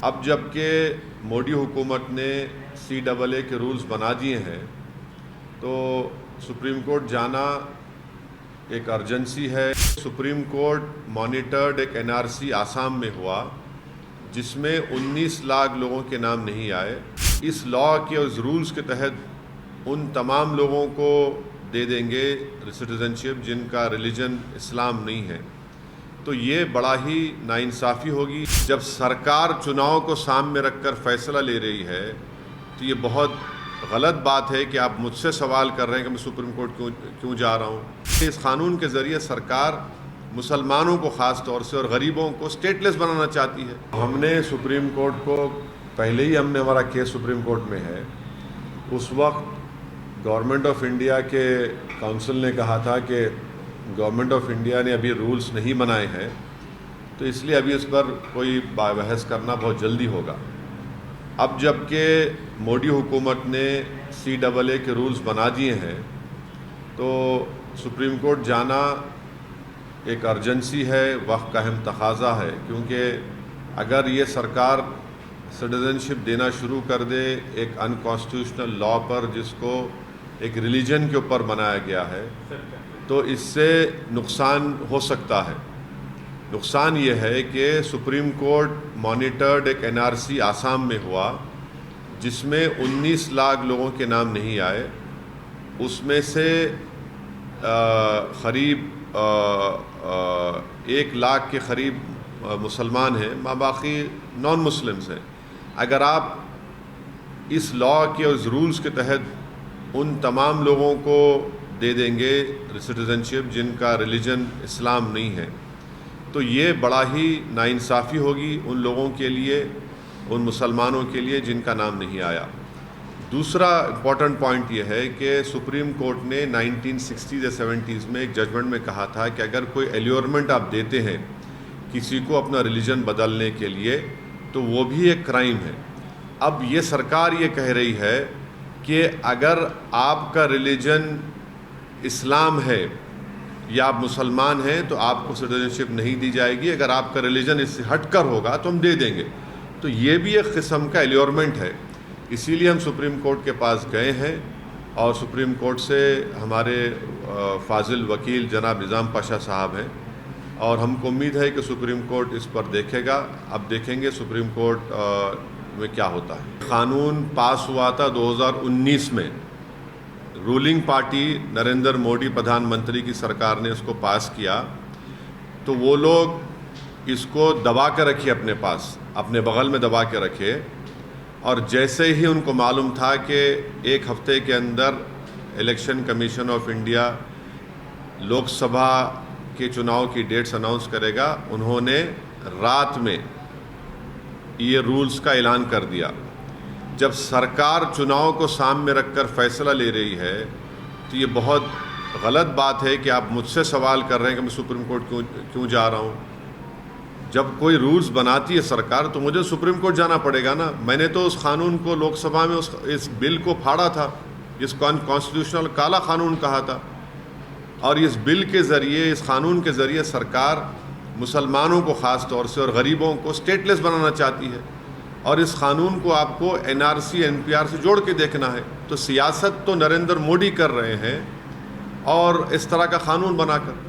اب جب کہ مودی حکومت نے CAA کے رولز بنا دیے ہیں تو سپریم کورٹ جانا ایک ارجنسی ہے۔ سپریم کورٹ مانیٹرڈ ایک NRC آسام میں ہوا جس میں 19 لاکھ لوگوں کے نام نہیں آئے۔ اس لا کے اس رولز کے تحت ان تمام لوگوں کو دے دیں گے سٹیزنشپ جن کا ریلیجن اسلام نہیں ہے، تو یہ بڑا ہی ناانصافی ہوگی۔ جب سرکار چناؤ کو سامنے رکھ کر فیصلہ لے رہی ہے تو یہ بہت غلط بات ہے کہ آپ مجھ سے سوال کر رہے ہیں کہ میں سپریم کورٹ کیوں جا رہا ہوں۔ اس قانون کے ذریعے سرکار مسلمانوں کو خاص طور سے اور غریبوں کو اسٹیٹ لیس بنانا چاہتی ہے۔ ہم نے سپریم کورٹ کو پہلے ہی ہمارا کیس سپریم کورٹ میں ہے۔ اس وقت گورنمنٹ آف انڈیا کے کونسل نے کہا تھا کہ گورنمنٹ آف انڈیا نے ابھی رولز نہیں بنائے ہیں، تو اس لیے ابھی اس پر کوئی بحث کرنا بہت جلدی ہوگا۔ اب جب کہ مودی حکومت نے CAA کے رولز بنا دیے ہیں تو سپریم کورٹ جانا ایک ارجنسی ہے، وقت کا اہم تقاضا ہے، کیونکہ اگر یہ سرکار سٹیزنشپ دینا شروع کر دے ایک انکانسٹیٹیوشنل لا پر جس کو ایک ریلیجن کے اوپر بنایا گیا ہے، تو اس سے نقصان ہو سکتا ہے۔ نقصان یہ ہے کہ سپریم کورٹ مانیٹرڈ ایک NRC آسام میں ہوا جس میں 19 لاکھ لوگوں کے نام نہیں آئے۔ اس میں سے قریب 1 لاکھ کے قریب مسلمان ہیں، باقی نان مسلمز ہیں۔ اگر آپ اس لا کے اس رولز کے تحت ان تمام لوگوں کو دے دیں گے سٹیزنشپ جن کا ریلیجن اسلام نہیں ہے، تو یہ بڑا ہی ناانصافی ہوگی ان لوگوں کے لیے، ان مسلمانوں کے لیے جن کا نام نہیں آیا۔ دوسرا امپورٹنٹ پوائنٹ یہ ہے کہ سپریم کورٹ نے 1960s یا 70s میں ایک ججمنٹ میں کہا تھا کہ اگر کوئی ایلیورمنٹ آپ دیتے ہیں کسی کو اپنا ریلیجن بدلنے کے لیے تو وہ بھی ایک کرائم ہے۔ اب یہ سرکار یہ کہہ رہی ہے کہ اگر آپ کا ریلیجن اسلام ہے یا آپ مسلمان ہیں تو آپ کو سٹیزنشپ نہیں دی جائے گی، اگر آپ کا ریلیجن اس سے ہٹ کر ہوگا تو ہم دے دیں گے۔ تو یہ بھی ایک قسم کا ایلیورمنٹ ہے، اسی لیے ہم سپریم کورٹ کے پاس گئے ہیں اور سپریم کورٹ سے ہمارے فاضل وکیل جناب نظام پاشا صاحب ہیں، اور ہم کو امید ہے کہ سپریم کورٹ اس پر دیکھے گا۔ اب دیکھیں گے سپریم کورٹ میں کیا ہوتا ہے۔ قانون پاس ہوا تھا 2019 میں، رولنگ پارٹی نریندر مودی پردھان منتری کی سرکار نے اس کو پاس کیا، تو وہ لوگ اس کو دبا کے رکھے اپنے پاس، اپنے بغل میں دبا کے رکھے، اور جیسے ہی ان کو معلوم تھا کہ 1 ہفتے کے اندر election commission of India Lok Sabha کے چناؤ کی ڈیٹس اناؤنس کرے گا، انہوں نے رات میں یہ رولز کا اعلان کر دیا۔ جب سرکار چناؤ کو سامنے رکھ کر فیصلہ لے رہی ہے تو یہ بہت غلط بات ہے کہ آپ مجھ سے سوال کر رہے ہیں کہ میں سپریم کورٹ کیوں جا رہا ہوں۔ جب کوئی رولز بناتی ہے سرکار تو مجھے سپریم کورٹ جانا پڑے گا نا۔ میں نے تو اس قانون کو لوک سبھا میں اس بل کو پھاڑا تھا، جس کو کانسٹیٹیوشنل کالا قانون کہا تھا، اور اس بل کے ذریعے، اس قانون کے ذریعے سرکار مسلمانوں کو خاص طور سے اور غریبوں کو اسٹیٹ لیس بنانا چاہتی ہے، اور اس قانون کو آپ کو NRC NPR سے جوڑ کے دیکھنا ہے۔ تو سیاست تو نریندر مودی کر رہے ہیں اور اس طرح کا قانون بنا کر